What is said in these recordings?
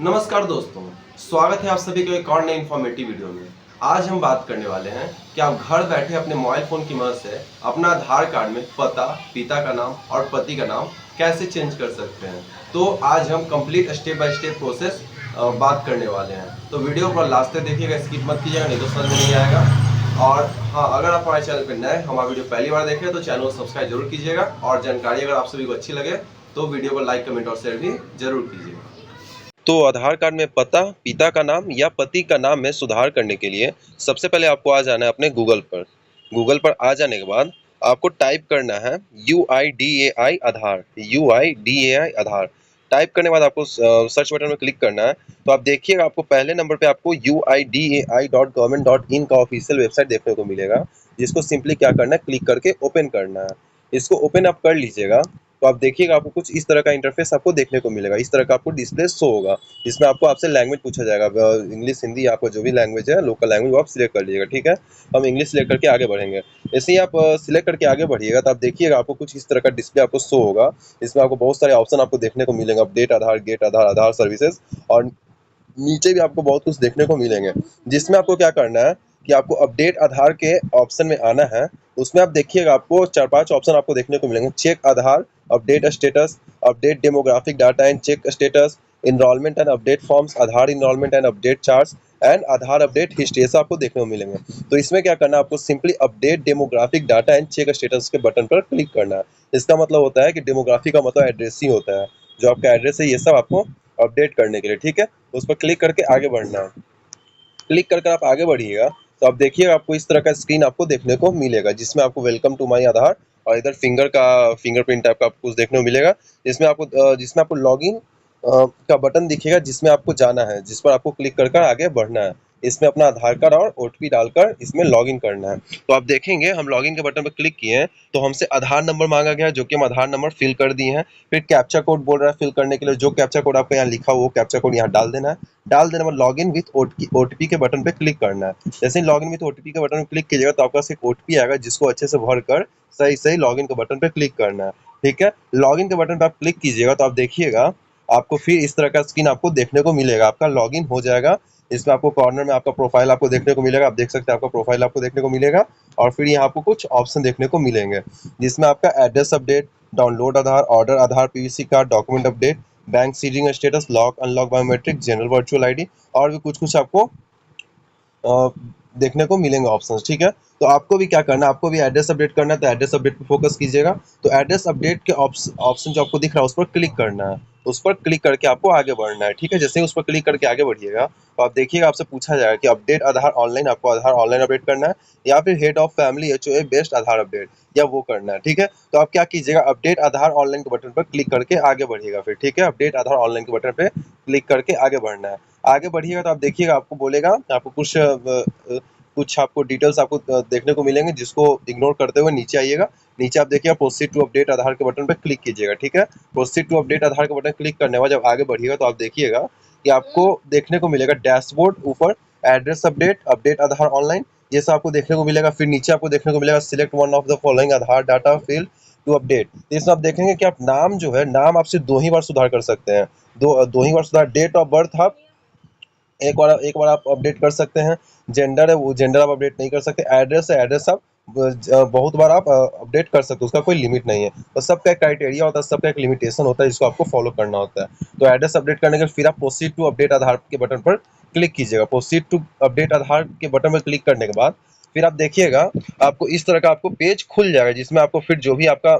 नमस्कार दोस्तों, स्वागत है आप सभी को एक और नई इन्फॉर्मेटिव वीडियो में। आज हम बात करने वाले हैं कि आप घर बैठे अपने मोबाइल फ़ोन की मदद से अपना आधार कार्ड में पता, पिता का नाम और पति का नाम कैसे चेंज कर सकते हैं। तो आज हम complete step by step process बात करने वाले हैं। तो वीडियो को लास्ट तक देखिएगा, स्किप मत कीजिएगा, नहीं तो समझ में नहीं आएगा। और हाँ, अगर आप हमारे चैनल पर नए हमारा वीडियो पहली बार देख रहे हैं तो चैनल को सब्सक्राइब जरूर कीजिएगा, और जानकारी अगर आप सभी को अच्छी लगे तो वीडियो को लाइक, कमेंट और शेयर भी जरूर कीजिएगा। तो आधार कार्ड में पता, पिता का नाम या पति का नाम में सुधार करने के लिए सबसे पहले आपको आ जाना है अपने गूगल पर। गूगल पर आ जाने के बाद आपको टाइप करना है UIDAI आधार, UIDAI आधार। टाइप करने के बाद आपको सर्च बटन में क्लिक करना है। तो आप देखिएगा, आपको पहले नंबर पे आपको uidai.government.in का ऑफिशियल वेबसाइट देखने को मिलेगा, जिसको सिंपली क्या करना है, क्लिक करके ओपन करना है। इसको ओपन आप कर लीजिएगा तो आप देखिएगा, आपको कुछ इस तरह का इंटरफेस आपको देखने को मिलेगा। इस तरह का आपको डिस्प्ले शो होगा, जिसमें आपको आपसे लैंग्वेज पूछा जाएगा, इंग्लिश, हिंदी, आपको जो भी लैंग्वेज है, लोकल लैंग्वेज, वो आप सिलेक्ट कर लीजिएगा। ठीक है, हम इंग्लिश सिलेक्ट करके आगे बढ़ेंगे। जैसे ही आप सिलेक्ट करके आगे बढ़िएगा तो आप देखिएगा, आपको कुछ इस तरह का डिस्प्ले आपको शो होगा। इसमें आपको बहुत सारे ऑप्शन आपको देखने को मिलेंगे, अपडेट आधार, गेट आधार, आधार सर्विसेज, और नीचे भी आपको बहुत कुछ देखने को मिलेंगे। जिसमें आपको क्या करना है कि आपको अपडेट आधार के ऑप्शन में आना है। उसमें आप देखिएगा, आपको 4-5 ऑप्शन आपको देखने को मिलेंगे। Check Aadhaar, update status, update demographic data and check status, enrolment and update forms, Aadhaar enrolment and update charge and Aadhaar update history, ऐसा आपको देखने को मिलेंगे। तो इसमें क्या करना है, आपको simply update demographic data and check status के बटन पर क्लिक करना है। इसका मतलब होता है कि डेमोग्राफी का मतलब एड्रेस ही होता है, जो आपका एड्रेस है, ये सब आपको अपडेट करने के लिए। ठीक है, उस पर क्लिक करके आगे बढ़ना है। क्लिक करके आप आगे बढ़िएगा तो आप देखिएगा, आपको इस तरह का स्क्रीन आपको देखने को मिलेगा, जिसमें आपको वेलकम टू माय आधार और इधर फिंगरप्रिंट टाइप का आपको कुछ देखने को मिलेगा। जिसमें आपको लॉगिन का बटन दिखेगा, जिसमें आपको जाना है, जिस पर आपको क्लिक कर आगे बढ़ना है। इसमें अपना आधार कार्ड और OTP डालकर इसमें लॉगिन करना है। तो आप देखेंगे, हम लॉगिन के बटन पर क्लिक किए हैं तो हमसे आधार नंबर मांगा गया है, जो कि हम आधार नंबर फिल कर दिए हैं। फिर कैप्चा कोड बोल रहा है फिल करने के लिए, जो कैप्चा कोड आपको यहाँ लिखा हो वो कैप्चा कोड यहाँ डाल देना है। डाल देने में लॉगिन विथ OTP के बटन पे क्लिक करना है। जैसे ही लॉगिन विथ OTP के बटन पे क्लिक कीजिएगा तो आपके पास एक OTP आएगा, जिसको अच्छे से भरकर सही सही लॉगिन के बटन पे क्लिक करना है। ठीक है, लॉगिन के बटन पे आप क्लिक कीजिएगा तो आप देखिएगा, आपको फिर इस तरह का स्क्रीन आपको देखने को मिलेगा। आपका लॉगिन हो जाएगा। इसमें आपको कॉर्नर में आपका प्रोफाइल आपको देखने को मिलेगा, आप देख सकते हैं, आपका प्रोफाइल आपको देखने को मिलेगा। और फिर यहाँ आपको कुछ ऑप्शन देखने को मिलेंगे, जिसमें आपका एड्रेस अपडेट, डाउनलोड आधार, ऑर्डर आधार, PVC card, document update, bank seeding status, lock unlock biometric, general virtual ID, और भी कुछ कुछ आपको अ, देखने को मिलेंगे ऑप्शंस। ठीक है, तो आपको भी क्या करना है, आपको भी एड्रेस अपडेट करना है, तो एड्रेस अपडेट पे फोकस कीजिएगा। तो एड्रेस अपडेट के ऑप्शन जो आपको दिख रहा है, उस पर क्लिक करना है। उस पर क्लिक करके आपको आगे बढ़ना है। ठीक है, जैसे ही उस पर क्लिक करके आगे बढ़िएगा तो आप देखिएगा, आपसे पूछा जाएगा कि अपडेट आधार ऑनलाइन, आपको आधार ऑनलाइन अपडेट करना है या फिर head of family HOA based Aadhaar update, या वो करना है। ठीक है, तो आप क्या कीजिएगा, अपडेट आधार ऑनलाइन के बटन पर क्लिक करके आगे बढ़िएगा फिर। ठीक है, अपडेट आधार ऑनलाइन के बटन पे क्लिक करके आगे बढ़ना है। आगे बढ़िएगा तो आप देखिएगा, आपको बोलेगा, आपको कुछ आपको डिटेल्स आपको देखने को मिलेंगे, जिसको इग्नोर करते हुए नीचे आइएगा। नीचे आप देखिए, प्रोसीड टू अपडेट आधार के बटन पर क्लिक कीजिएगा। ठीक है, प्रोसीड टू अपडेट आधार के बटन क्लिक करने के बाद जब आगे बढ़िएगा तो आप देखिएगा कि आपको देखने को मिलेगा डैशबोर्ड, ऊपर एड्रेस अपडेट, अपडेट आधार ऑनलाइन, ये सब आपको देखने को मिलेगा। फिर नीचे आपको देखने को मिलेगा select one of the following Aadhaar data field to update. तो इसमें आप देखेंगे कि आप नाम जो है, नाम आप सिर्फ 2 ही बार सुधार कर सकते हैं। दो ही बार सुधार। डेट ऑफ बर्थ आप एक बार आप अपडेट कर सकते हैं। जेंडर है, वो जेंडर आप अपडेट नहीं कर सकते। एड्रेस है, एड्रेस आप बहुत बार आप अपडेट कर सकते हो, उसका कोई लिमिट नहीं है। तो सबका एक क्राइटेरिया होता है, सबका एक लिमिटेशन होता है, जिसको आपको फॉलो करना होता है। तो एड्रेस अपडेट करने के फिर आप प्रोसीड टू अपडेट आधार के बटन पर क्लिक कीजिएगा। प्रोसीड टू अपडेट आधार के बटन पर क्लिक करने के बाद फिर आप देखिएगा, आपको इस तरह का आपको पेज खुल जाएगा, जिसमें आपको फिर जो भी आपका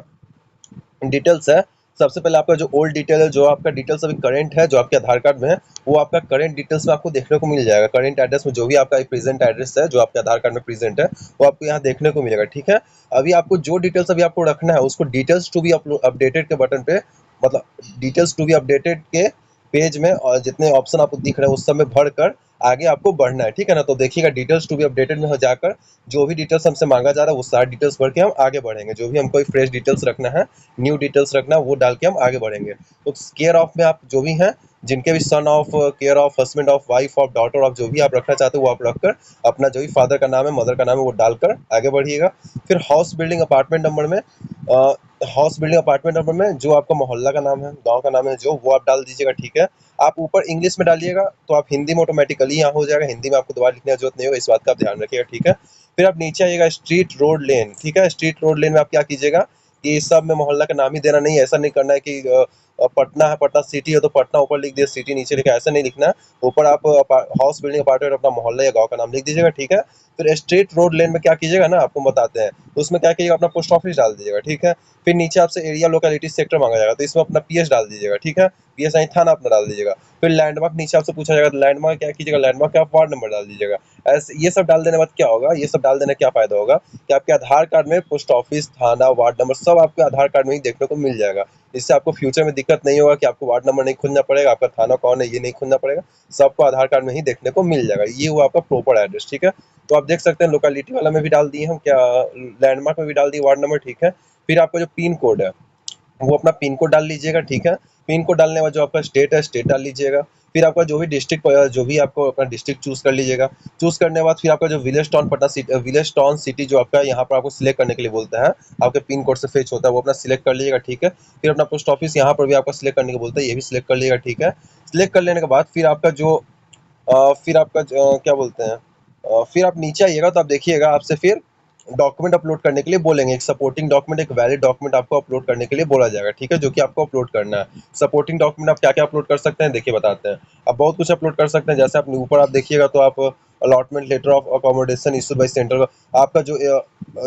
डिटेल्स है, सबसे पहले आपका जो ओल्ड डिटेल है, जो आपका डिटेल्स अभी करंट है, जो आपके आधार कार्ड में है, वो आपका करंट डिटेल्स में आपको देखने को मिल जाएगा। करंट एड्रेस में जो भी आपका प्रेजेंट एड्रेस है, जो आपके आधार कार्ड में प्रेजेंट है, वो आपको यहाँ देखने को मिलेगा। ठीक है, अभी आपको जो डिटेल्स अभी आपको रखना है, उसको डिटेल्स टू बी अपडेटेड के बटन पे, मतलब डिटेल्स टू बी अपडेटेड के पेज में, और जितने ऑप्शन आपको दिख रहे हैं उस सब में भर कर आगे आपको बढ़ना है। ठीक है ना, तो देखिएगा, डिटेल्स टू बी अपडेटेड में हो जाकर जो भी डिटेल्स हमसे मांगा जा रहा है, वो सारी डिटेल्स भर के हम आगे बढ़ेंगे। जो भी हमको फ्रेश डिटेल्स रखना है, न्यू डिटेल्स रखना है, वो डाल के हम आगे बढ़ेंगे। तो केयर ऑफ में आप जो भी हैं, जिनके भी son of, care of, husband of, wife of, daughter of, जो भी आप रखना चाहते हो वो आप रखकर, अपना जो भी फादर का नाम है, मदर का नाम है, वो डालकर आगे बढ़िएगा। फिर हाउस बिल्डिंग अपार्टमेंट नंबर में हाउस बिल्डिंग अपार्टमेंट नंबर में जो आपका मोहल्ला का नाम है, गांव का नाम है, जो वो आप डाल दीजिएगा, ठीक है। आप ऊपर इंग्लिश में डालिएगा तो आप हिंदी में ऑटोमेटिकली यहाँ हो जाएगा, हिंदी में आपको दोबारा लिखने की जरूरत नहीं होगा, इस बात का आप ध्यान रखिएगा, ठीक है। फिर आप नीचे आइएगा, स्ट्रीट रोड लेन, ठीक है। स्ट्रीट रोड लेन में आप क्या कीजिएगा कि सब में मोहल्ला का नाम ही देना नहीं है, ऐसा नहीं करना है कि पटना है, पटना सिटी है तो पटना ऊपर लिख दिया, सिटी नीचे लिखा, ऐसा नहीं लिखना है। ऊपर आप हाउस बिल्डिंग अपार्टमेंट अपना मोहल्ला या गांव का नाम लिख दीजिएगा, ठीक है। फिर स्ट्रीट रोड लेन में क्या कीजिएगा ना, आपको बताते हैं, तो उसमें क्या कीजिएगा, अपना पोस्ट ऑफिस डाल दीजिएगा, ठीक है। फिर नीचे आपसे एरिया लोकेलिटी सेक्टर मांगा जाएगा, तो इसमें अपना पीएस डाल दीजिएगा, ठीक है। पीएस यानी थाना अपना डाल दीजिएगा। फिर लैंडमार्क नीचे आपसे पूछा जाएगा, तो लैंडमार्क क्या कीजिएगा, लैंडमार्क का आप वार्ड नंबर डाल दीजिएगा। ऐसे ये सब डाल देने के बाद क्या होगा, ये सब डाल देने क्या फायदा होगा कि आपके आधार कार्ड में पोस्ट ऑफिस, थाना, वार्ड नंबर सब आपके आधार कार्ड में ही देखने को मिल जाएगा। इससे आपको फ्यूचर में दिक्कत नहीं होगा कि आपको वार्ड नंबर नहीं खोजना पड़ेगा, आपका थाना कौन है ये नहीं खोजना पड़ेगा, सबको आधार कार्ड में ही देखने को मिल जाएगा। ये हुआ आपका प्रॉपर एड्रेस, ठीक है। तो आप देख सकते हैं लोकेलिटी वाला में भी डाल दिए हम, क्या लैंडमार्क में भी डाल दिए वार्ड नंबर, ठीक है। फिर आपका जो पिन कोड है वो अपना पिन कोड डाल लीजिएगा, ठीक है। पिन कोड डालने के बाद जो आपका स्टेट है, स्टेट डाल लीजिएगा। फिर आपका जो भी डिस्ट्रिक्ट, जो भी आपको अपना डिस्ट्रिक्ट चूज कर लीजिएगा। चूज करने के बाद फिर आपका जो village town Patna city, village town city जो आपका यहाँ पर आपको सिलेक्ट करने के लिए बोलता है, आपके पिन कोड से फेच होता है, वो अपना सिलेक्ट कर लीजिएगा, ठीक है। फिर अपना पोस्ट ऑफिस यहाँ पर भी आपका सिलेक्ट करने को बोलता है, ये भी सिलेक्ट कर लीजिएगा, ठीक है। सिलेक्ट कर लेने के बाद फिर आपका जो फिर आपका क्या बोलते हैं, फिर आप नीचे आइएगा तो आप देखिएगा आपसे फिर डॉक्यूमेंट अपलोड करने के लिए बोलेंगे, एक सपोर्टिंग डॉक्यूमेंट, एक वैलिड डॉक्यूमेंट आपको अपलोड करने के लिए बोला जाएगा, ठीक है, जो कि आपको अपलोड करना है। सपोर्टिंग डॉक्यूमेंट आप क्या क्या अपलोड कर सकते हैं, देखिए बताते हैं। आप बहुत कुछ अपलोड कर सकते हैं, जैसे आप ऊपर आप देखिएगा तो आप allotment letter of accommodation issued by central, आपका जो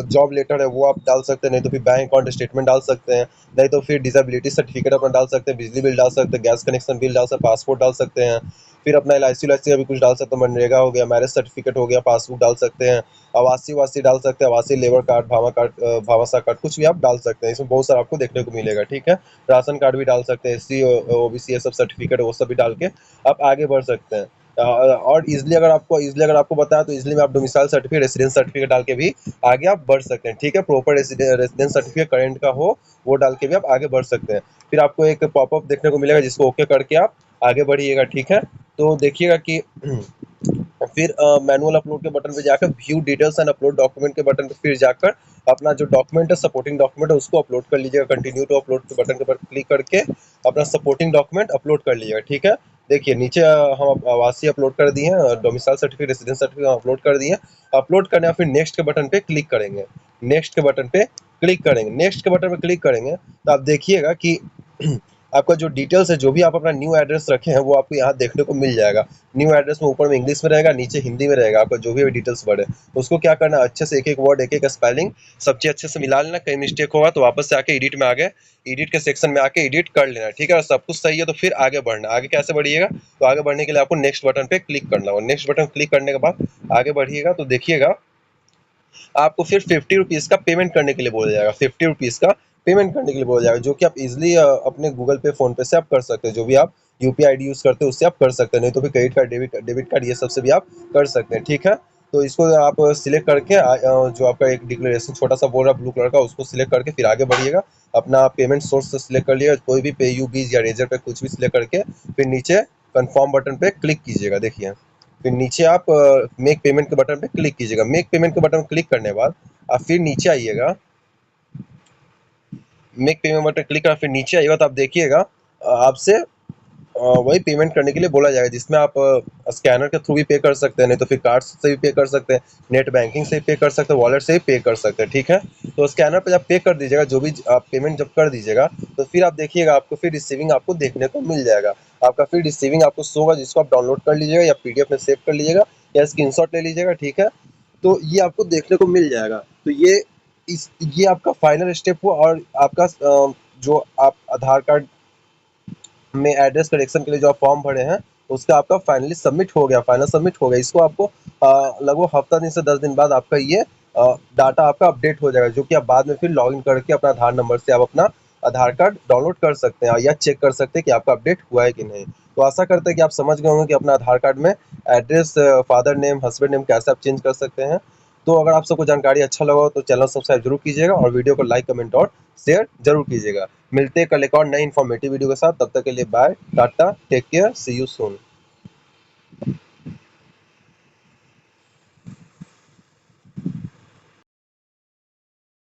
जॉब लेटर है वो आप डाल सकते हैं, नहीं तो फिर बैंक अकाउंट स्टेटमेंट डाल सकते हैं, नहीं तो फिर डिसेबिलिटी सर्टिफिकेट अपना डाल सकते हैं, बिजली बिल डाल सकते हैं, गैस कनेक्शन बिल डाल सकते हैं, पासपोर्ट डाल सकते हैं। फिर अपना एल आई सी का भी कुछ डाल सकते हैं, मनरेगा हो गया, मैरिज सर्टिफिकेट हो गया, पासबुक डाल सकते हैं, आवासीय वासी डाल सकते हैं, आवासीय लेबर कार्ड, भामाशाह कार्ड, कुछ भी आप डाल सकते हैं। इसमें बहुत सारा आपको देखने को मिलेगा, ठीक है। राशन कार्ड भी डाल सकते हैं, एससी ओबीसी ये सब सर्टिफिकेट वो सब भी डाल के आप आगे बढ़ सकते हैं। और इजली अगर आपको बताया तो इजली में आप डोमिसाइल सर्टिफिकेट, रेसिडेंस सर्टिफिकेट डाल के भी आगे आप बढ़ सकते हैं, ठीक है। प्रॉपर रेसिडेंस सर्टिफिकेट करेंट का हो वो डाल के भी आप आगे बढ़ सकते हैं। फिर आपको एक पॉपअप देखने को मिलेगा जिसको ओके करके आप आगे बढ़िएगा, ठीक है। तो देखिएगा कि फिर मैनुअल अपलोड के बटन पे जाकर view details and upload document के बटन पे फिर जाकर अपना जो डॉक्यूमेंट है, सपोर्टिंग डॉक्यूमेंट है, उसको अपलोड कर लीजिएगा। कंटिन्यू टू अपलोड के बटन के ऊपर क्लिक करके अपना सपोर्टिंग डॉक्यूमेंट अपलोड कर लीजिएगा, ठीक है। देखिए नीचे हम आवासीय अपलोड कर दिए हैं, domicile certificate, residence certificate upload कर दिए हैं। अपलोड करने और फिर नेक्स्ट के बटन पे क्लिक करेंगे, नेक्स्ट के बटन पे क्लिक करेंगे, नेक्स्ट के बटन पे क्लिक करेंगे तो आप देखिएगा कि आपका जो डिटेल्स है, जो भी आप अपना न्यू एड्रेस रखे हैं वो आपको यहाँ देखने को मिल जाएगा। न्यू एड्रेस में ऊपर में इंग्लिश में रहेगा, नीचे हिंदी में रहेगा, आपका जो भी डिटेल्स बढ़े उसको क्या करना है, अच्छे से एक एक वर्ड, एक एक स्पेलिंग सब चीज अच्छे से मिला लेना। कहीं मिस्टेक होगा तो वापस से आके एडिट में आगे, एडिट के सेक्शन में आके एडिट कर लेना, ठीक है। और सब कुछ सही है तो फिर आगे बढ़ना। आगे कैसे बढ़िएगा, तो आगे बढ़ने के लिए आपको नेक्स्ट बटन पे क्लिक करना होगा। नेक्स्ट बटन क्लिक करने के बाद आगे बढ़िएगा तो देखिएगा आपको फिर 50 रुपीज़ का पेमेंट करने के लिए बोला जाएगा, 50 रुपीज़ का पेमेंट करने के लिए बोला जाएगा, जो कि आप इजीली अपने गूगल पे, फोन पे से आप कर सकते हैं। जो भी आप यूपीआई आईडी यूज़ करते हैं उससे आप कर सकते हैं, नहीं तो फिर क्रेडिट कार्ड, डेबिट कार्ड ये सब से भी आप कर सकते हैं, ठीक है। तो इसको आप सिलेक्ट करके जो आपका एक डिक्लेरेशन छोटा सा बोल रहा है ब्लू कलर का, उसको सिलेक्ट करके फिर आगे बढ़िएगा। अपना पेमेंट सोर्स से सिलेक्ट कर लिया, कोई भी पेयू, बीज या रेजर पे कुछ भी सिलेक्ट करके फिर नीचे कन्फर्म बटन पे क्लिक कीजिएगा, देखिए। फिर नीचे आप मेक पेमेंट के बटन पे क्लिक कीजिएगा। मेक पेमेंट के बटन क्लिक करने के बाद आप फिर नीचे आइएगा, मेक पेमेंट बटन क्लिक कर फिर नीचे आइएगा तो आप देखिएगा आपसे वही पेमेंट करने के लिए बोला जाएगा, जिसमें आप स्कैनर के थ्रू भी पे कर सकते हैं, नहीं तो फिर कार्ड से भी पे कर सकते हैं, नेट बैंकिंग से भी पे कर सकते हैं, वॉलेट से भी पे कर सकते हैं, ठीक है। तो स्कैनर पे जब पे कर दीजिएगा, जो भी आप पेमेंट जब कर दीजिएगा तो फिर आप देखिएगा आपको फिर रिसीविंग आपको देखने को मिल जाएगा। आपका फिर रिसीविंग आपको शो होगा, जिसको आप डाउनलोड कर लीजिएगा या पीडीएफ में सेव कर लीजिएगा या स्क्रीनशॉट ले लीजिएगा, ठीक है। तो ये आपको देखने को मिल जाएगा। तो ये आपका फाइनल स्टेप हुआ। और आपका जो आप आधार कार्ड में एड्रेस करेक्शन के लिए जो आप फॉर्म भरे हैं उसका आपका फाइनली सबमिट हो गया, फाइनल सबमिट हो गया। इसको आपको लगभग हफ्ता दिन से 10 दिन बाद आपका ये डाटा आपका अपडेट हो जाएगा, जो कि आप बाद में फिर लॉगिन करके अपना आधार नंबर से आप अपना आधार कार्ड डाउनलोड कर सकते हैं या चेक कर सकते हैं कि आपका अपडेट हुआ है कि नहीं। तो आशा करते हैं कि आप समझ गए होंगे कि अपना आधार कार्ड में address, father name, husband name कैसे आप चेंज कर सकते हैं। तो अगर आप सबको जानकारी अच्छा लगा हो तो चैनल सब्सक्राइब जरूर कीजिएगा और वीडियो को लाइक, कमेंट और शेयर जरूर कीजिएगा। मिलते हैं कल एक और नई इन्फॉर्मेटिव वीडियो के साथ, तब तक के लिए bye, tata, take care, see you soon.